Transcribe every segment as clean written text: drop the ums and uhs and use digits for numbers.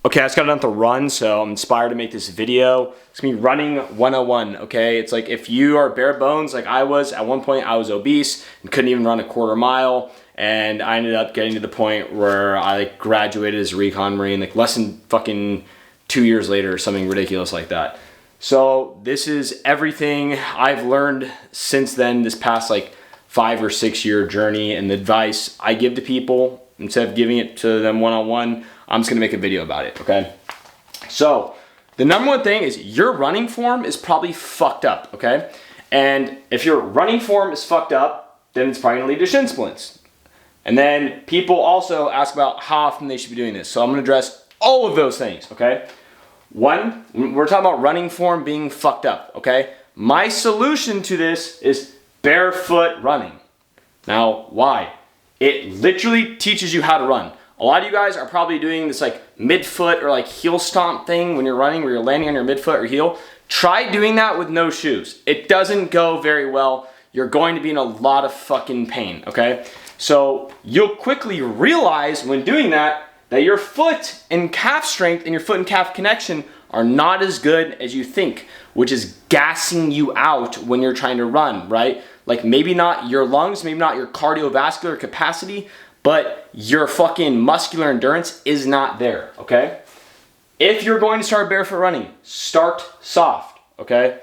Okay, I just got done with the run, so I'm inspired to make this video. It's gonna be running 101, okay? It's like if you are bare bones like I was, at one point I was obese and couldn't even run a quarter mile, and I ended up getting to the point where I like graduated as a recon Marine like less than fucking 2 years later or something ridiculous like that. So this is everything I've learned since then, this past like 5 or 6 year journey, and the advice I give to people, instead of giving it to them one-on-one, I'm just gonna make a video about it, okay? So, the number one thing is your running form is probably fucked up, okay? And if your running form is fucked up, then it's probably gonna lead to shin splints. And then people also ask about how often they should be doing this. So I'm gonna address all of those things, okay? One, we're talking about running form being fucked up, okay? My solution to this is barefoot running. Now, why? It literally teaches you how to run. A lot of you guys are probably doing this like midfoot or like heel stomp thing when you're running, where you're landing on your midfoot or heel. Try doing that with no shoes. It doesn't go very well. You're going to be in a lot of fucking pain, okay? So you'll quickly realize when doing that your foot and calf strength and your foot and calf connection are not as good as you think, which is gassing you out when you're trying to run, right? Like maybe not your lungs, maybe not your cardiovascular capacity, but your fucking muscular endurance is not there, okay? If you're going to start barefoot running, start soft, okay?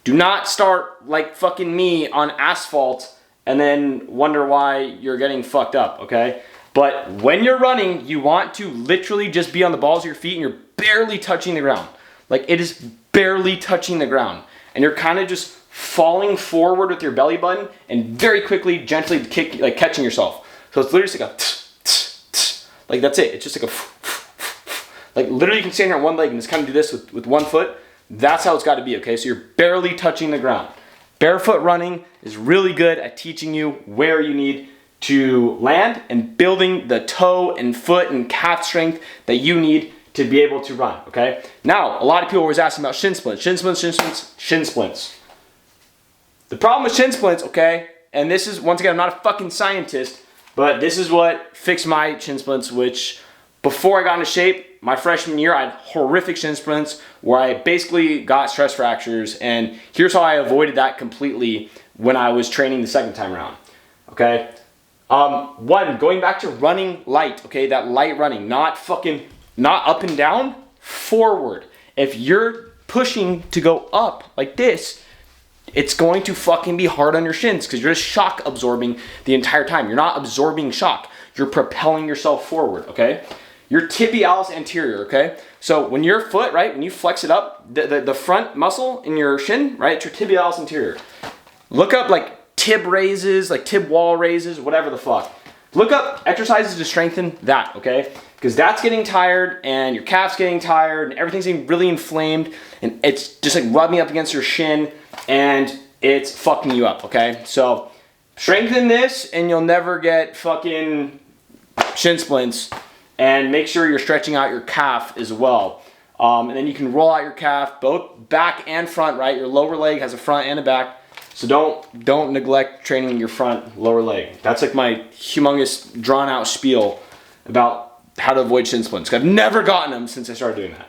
Do not start like fucking me on asphalt and then wonder why you're getting fucked up, okay? But when you're running, you want to literally just be on the balls of your feet and you're barely touching the ground. Like it is barely touching the ground. And you're kind of just falling forward with your belly button and very quickly, gently catching yourself. So it's literally just like a like that's it. It's just like a like literally you can stand here on one leg and just kind of do this with one foot. That's how it's got to be, okay? So you're barely touching the ground. Barefoot running is really good at teaching you where you need to land and building the toe and foot and calf strength that you need to be able to run, okay? Now, a lot of people always asking about shin splints. Shin splints, shin splints, shin splints. The problem with shin splints, okay, and this is, once again, I'm not a fucking scientist, but this is what fixed my shin splints, which before I got into shape, my freshman year, I had horrific shin splints where I basically got stress fractures, and here's how I avoided that completely when I was training the second time around, okay? One, going back to running light, okay, that light running, not up and down, forward. If you're pushing to go up like this, it's going to fucking be hard on your shins because you're just shock absorbing the entire time. You're not absorbing shock. You're propelling yourself forward, okay? Your tibialis anterior, okay? So when your foot, right, when you flex it up, the front muscle in your shin, right, it's your tibialis anterior. Look up like tib raises, like tib wall raises, whatever the fuck. Look up exercises to strengthen that, okay? Because that's getting tired and your calf's getting tired and everything's getting really inflamed and it's just like rubbing up against your shin and it's fucking you up, okay? So strengthen this and you'll never get fucking shin splints, and make sure you're stretching out your calf as well. And then you can roll out your calf, both back and front, right? Your lower leg has a front and a back. So don't neglect training your front lower leg. That's like my humongous drawn out spiel about how to avoid shin splints. I've never gotten them since I started doing that,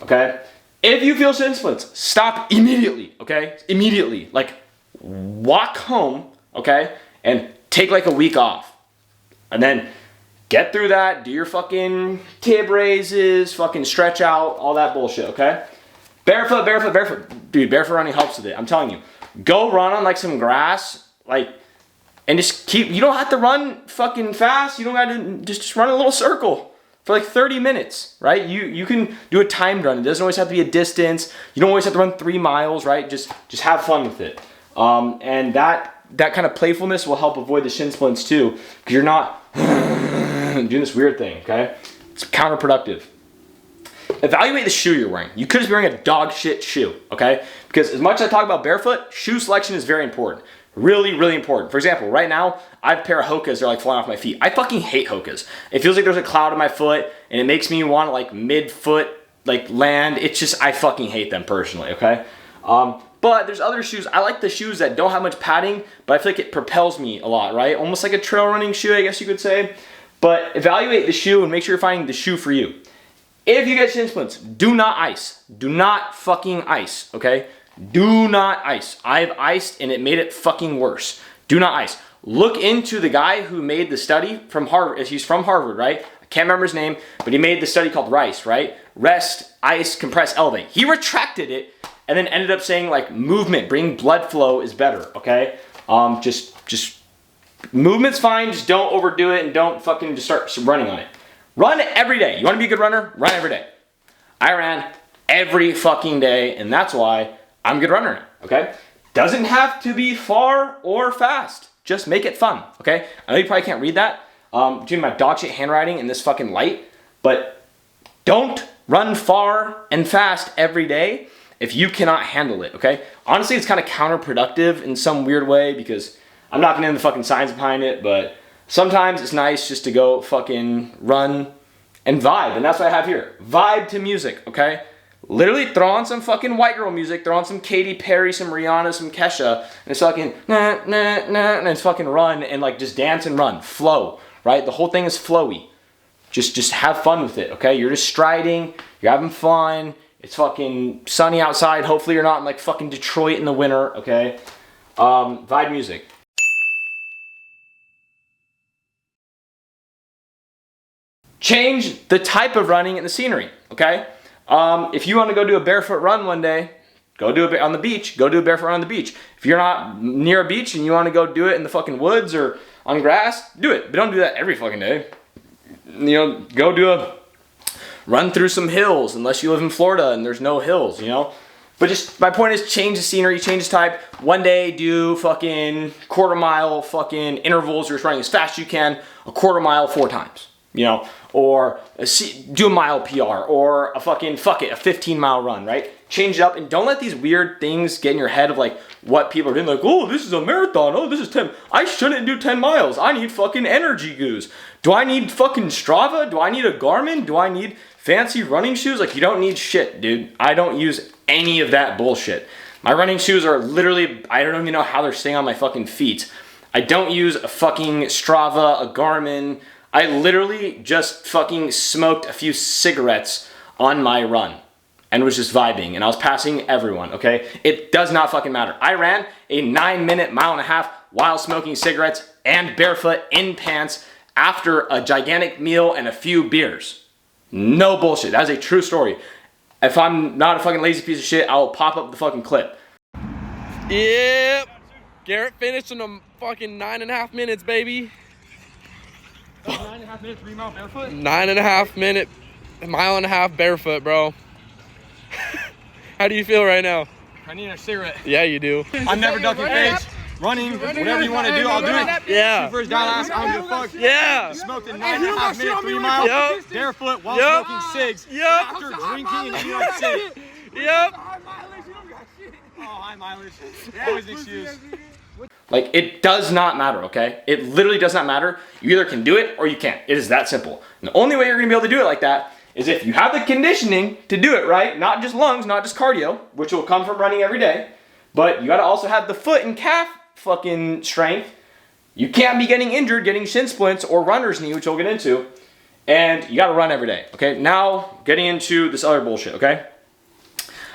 okay? If you feel shin splints, stop immediately, okay? Immediately, like walk home, okay? And take like a week off. And then get through that, do your fucking tib raises, fucking stretch out, all that bullshit, okay? Barefoot, barefoot, barefoot. Dude, barefoot running helps with it, I'm telling you. Go run on like some grass, like, and just keep, you don't have to run fucking fast. You don't have to, just run a little circle for like 30 minutes, right? You can do a timed run. It doesn't always have to be a distance. You don't always have to run 3 miles, right? Just have fun with it. And that kind of playfulness will help avoid the shin splints too, because you're not doing this weird thing, okay? It's counterproductive. Evaluate the shoe you're wearing. You could just be wearing a dog shit shoe, okay? Because as much as I talk about barefoot, shoe selection is very important. Really, really important. For example, right now, I have a pair of Hokas that are like flying off my feet. I fucking hate Hokas. It feels like there's a cloud on my foot, and it makes me want to like mid-foot, like land. It's just, I fucking hate them personally, okay? But there's other shoes. I like the shoes that don't have much padding, but I feel like it propels me a lot, right? Almost like a trail running shoe, I guess you could say. But evaluate the shoe and make sure you're finding the shoe for you. If you get shin splints, do not ice. Do not fucking ice, okay? Do not ice. I've iced and it made it fucking worse. Do not ice. Look into the guy who made the study from Harvard. He's from Harvard, right? I can't remember his name, but he made the study called RICE, right? Rest, ice, compress, elevate. He retracted it and then ended up saying like movement, bringing blood flow is better, okay? Just movement's fine, just don't overdo it and don't fucking just start running on it. Run every day. You want to be a good runner? Run every day. I ran every fucking day, and that's why I'm a good runner now, okay? Doesn't have to be far or fast. Just make it fun, okay? I know you probably can't read that due to my dog shit handwriting in this fucking light, but don't run far and fast every day if you cannot handle it, okay? Honestly, it's kind of counterproductive in some weird way because I'm not gonna into the fucking science behind it, but sometimes it's nice just to go fucking run and vibe, and that's what I have here. Vibe to music, okay? Literally throw on some fucking white girl music, throw on some Katy Perry, some Rihanna, some Kesha, and it's fucking nah, nah, nah, and it's fucking run and like just dance and run, flow, right? The whole thing is flowy. Just have fun with it, okay? You're just striding, you're having fun, it's fucking sunny outside, hopefully you're not in like fucking Detroit in the winter, okay? Vibe music. Change the type of running and the scenery, okay? If you want to go do a barefoot run one day, go do it on the beach, go do a barefoot run on the beach. If you're not near a beach and you want to go do it in the fucking woods or on grass, do it. But don't do that every fucking day. You know, go do a run through some hills unless you live in Florida and there's no hills, you know? But just, my point is change the scenery, change the type. One day do fucking quarter mile fucking intervals. You're just running as fast as you can, a quarter mile 4 times. You know, or do a mile PR, or a fucking, fuck it, a 15-mile run, right? Change it up, and don't let these weird things get in your head of like what people are doing, like, oh, this is a marathon, oh, this is 10, I shouldn't do 10 miles, I need fucking energy goos. Do I need fucking Strava? Do I need a Garmin? Do I need fancy running shoes? Like, you don't need shit, dude. I don't use any of that bullshit. My running shoes are literally, I don't even know how they're staying on my fucking feet. I don't use a fucking Strava, a Garmin. I literally just fucking smoked a few cigarettes on my run and was just vibing, and I was passing everyone, okay? It does not fucking matter. I ran a 9-minute mile and a half while smoking cigarettes and barefoot in pants after a gigantic meal and a few beers. No bullshit. That is a true story. If I'm not a fucking lazy piece of shit, I'll pop up the fucking clip. Yep. Garrett finished in a fucking 9.5 minutes, baby. 9.5 minutes, 3 mile barefoot? 9.5 minute, 1.5 mile barefoot, bro. How do you feel right now? I need a cigarette. Yeah, you do. I'm never ducking face. Running, whatever you want to do, I'll do it. Yeah. First down ass, I don't give a fuck. Yeah. Smoked a 9.5 minute, 3 mile Yep. barefoot while Yep. smoking cigs. Yep. After drinking in New York City. Yep. Oh, high mileage. Always an excuse. Like, it does not matter, okay? It literally does not matter. You either can do it or you can't. It is that simple. And the only way you're gonna be able to do it like that is if you have the conditioning to do it, right? Not just lungs, not just cardio, which will come from running every day, but you gotta also have the foot and calf fucking strength. You can't be getting injured, getting shin splints or runner's knee, which we'll get into, and you gotta run every day, okay? Now, getting into this other bullshit, okay?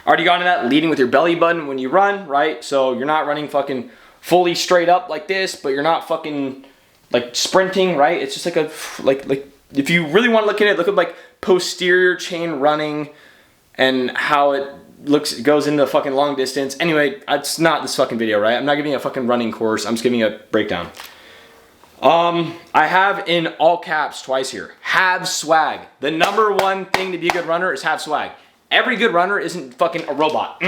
Already got into that, leading with your belly button when you run, right? So you're not running fucking fully straight up like this, but you're not fucking like sprinting, right? It's just like a, like if you really want to look at it, look at like posterior chain running and how it goes into fucking long distance. Anyway, it's not this fucking video, right? I'm not giving you a fucking running course. I'm just giving you a breakdown. I have in all caps twice here, have swag. The number one thing to be a good runner is have swag. Every good runner isn't fucking a robot.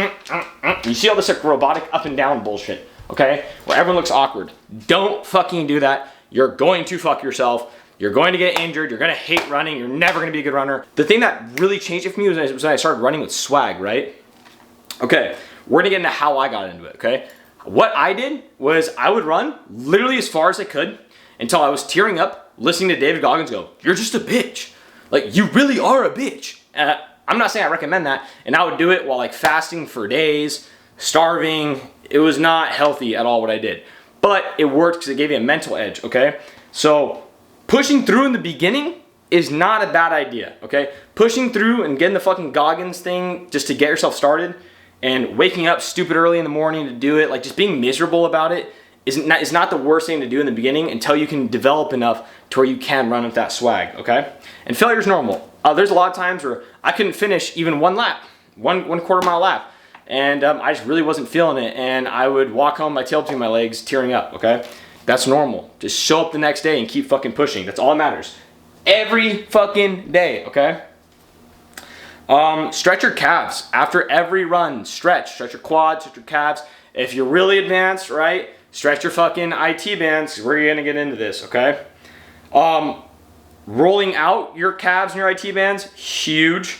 You see all this like robotic up and down bullshit, okay? Where everyone looks awkward. Don't fucking do that. You're going to fuck yourself. You're going to get injured. You're going to hate running. You're never going to be a good runner. The thing that really changed it for me was when I started running with swag, right? Okay, we're going to get into how I got into it, okay? What I did was I would run literally as far as I could until I was tearing up listening to David Goggins go, "You're just a bitch. Like, you really are a bitch." I'm not saying I recommend that, and I would do it while like fasting for days, starving. It was not healthy at all what I did, but it worked because it gave me a mental edge, okay? So pushing through in the beginning is not a bad idea, okay? Pushing through and getting the fucking Goggins thing just to get yourself started and waking up stupid early in the morning to do it, like just being miserable about it is not the worst thing to do in the beginning until you can develop enough to where you can run with that swag, okay? And failure is normal. There's a lot of times where I couldn't finish even one lap, one quarter-mile lap, and I just really wasn't feeling it, and I would walk home, my tail between my legs, tearing up, okay? That's normal. Just show up the next day and keep fucking pushing. That's all that matters. Every fucking day, okay? Stretch your calves. After every run, stretch your quads, stretch your calves. If you're really advanced, right, stretch your fucking IT bands. We're gonna get into this, okay? Rolling out your calves and your IT bands, huge.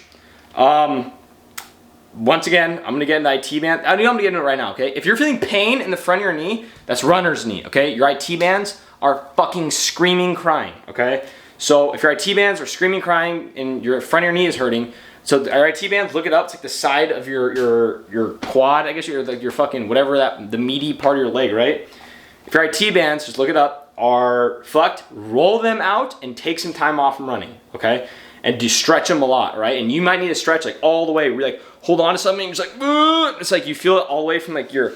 Once again, I'm gonna get into IT band. I'm gonna get into it right now, okay? If you're feeling pain in the front of your knee, that's runner's knee, okay? Your IT bands are fucking screaming, crying, okay? So if your IT bands are screaming, crying, and your front of your knee is hurting, so our IT bands, look it up. It's like the side of your quad, I guess, your fucking whatever the meaty part of your leg, right? If your IT bands, just look it up, are fucked, roll them out and take some time off from running, okay? And do stretch them a lot, right? And you might need to stretch like all the way. Where you like hold on to something, it's like, it's like you feel it all the way from like your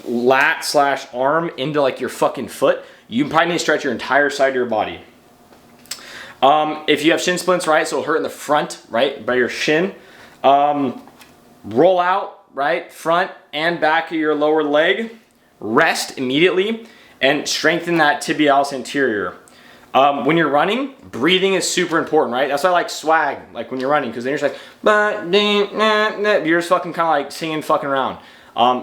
lat / arm into like your fucking foot. You probably need to stretch your entire side of your body. If you have shin splints, right, so it'll hurt in the front, right, by your shin. Roll out, right, front and back of your lower leg. Rest immediately and strengthen that tibialis anterior. When you're running, breathing is super important, right? That's why I like swag, like when you're running, because then you're just like, you're just fucking kind of like singing fucking around.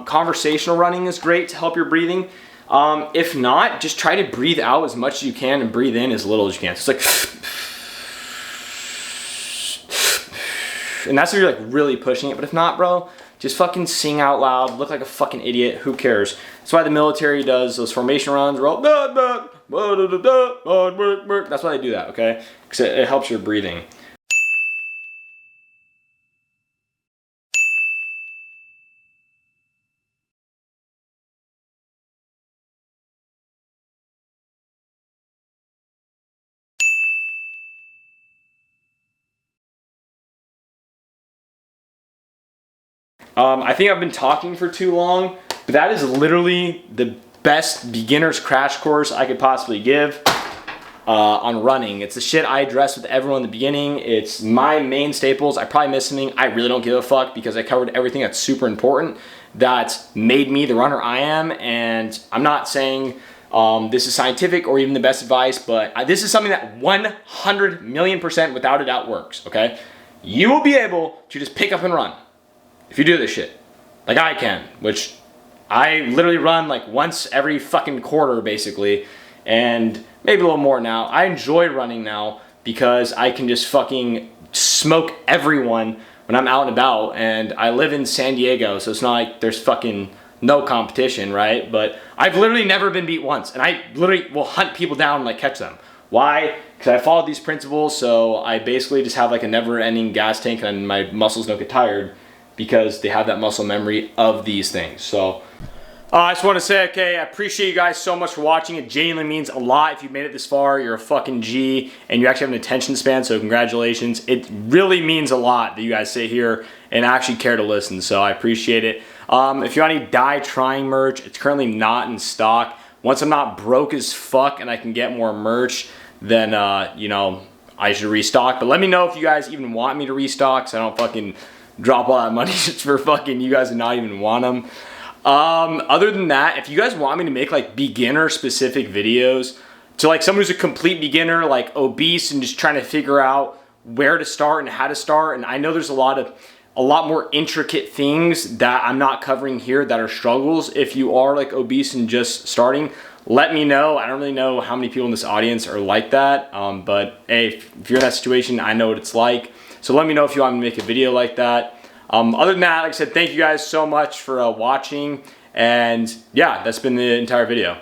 Conversational running is great to help your breathing. If not, just try to breathe out as much as you can and breathe in as little as you can. So it's like, and that's if you're like really pushing it. But if not, bro, just fucking sing out loud, look like a fucking idiot. Who cares? That's why the military does those formation runs. That's why they do that, okay? Because it helps your breathing. I think I've been talking for too long, but that is literally the best beginner's crash course I could possibly give on running. It's the shit I address with everyone in the beginning. It's my main staples. I probably missed something. I really don't give a fuck because I covered everything that's super important that made me the runner I am. And I'm not saying this is scientific or even the best advice, but this is something that 100 million% without a doubt works, okay? You will be able to just pick up and run if you do this shit, like I can, which I literally run like once every fucking quarter basically, and maybe a little more now. I enjoy running now because I can just fucking smoke everyone when I'm out and about, and I live in San Diego, so it's not like there's fucking no competition, right? But I've literally never been beat once, and I literally will hunt people down and like catch them. Why? Because I followed these principles, so I basically just have like a never-ending gas tank and my muscles don't get tired, because they have that muscle memory of these things. So I just want to say, okay, I appreciate you guys so much for watching. It genuinely means a lot. If you've made it this far, you're a fucking G, and you actually have an attention span, so congratulations. It really means a lot that you guys sit here and actually care to listen, so I appreciate it. If you want any Die Trying merch, it's currently not in stock. Once I'm not broke as fuck and I can get more merch, then, you know, I should restock. But let me know if you guys even want me to restock, so I don't fucking drop all that money just for fucking you guys and not even want them. Other than that, if you guys want me to make like beginner specific videos to like someone who's a complete beginner, like obese and just trying to figure out where to start and how to start, and I know there's a lot more intricate things that I'm not covering here that are struggles. If you are like obese and just starting, let me know. I don't really know how many people in this audience are like that, but hey, if you're in that situation, I know what it's like. So let me know if you want me to make a video like that. Other than that, like I said, thank you guys so much for watching. And yeah, that's been the entire video.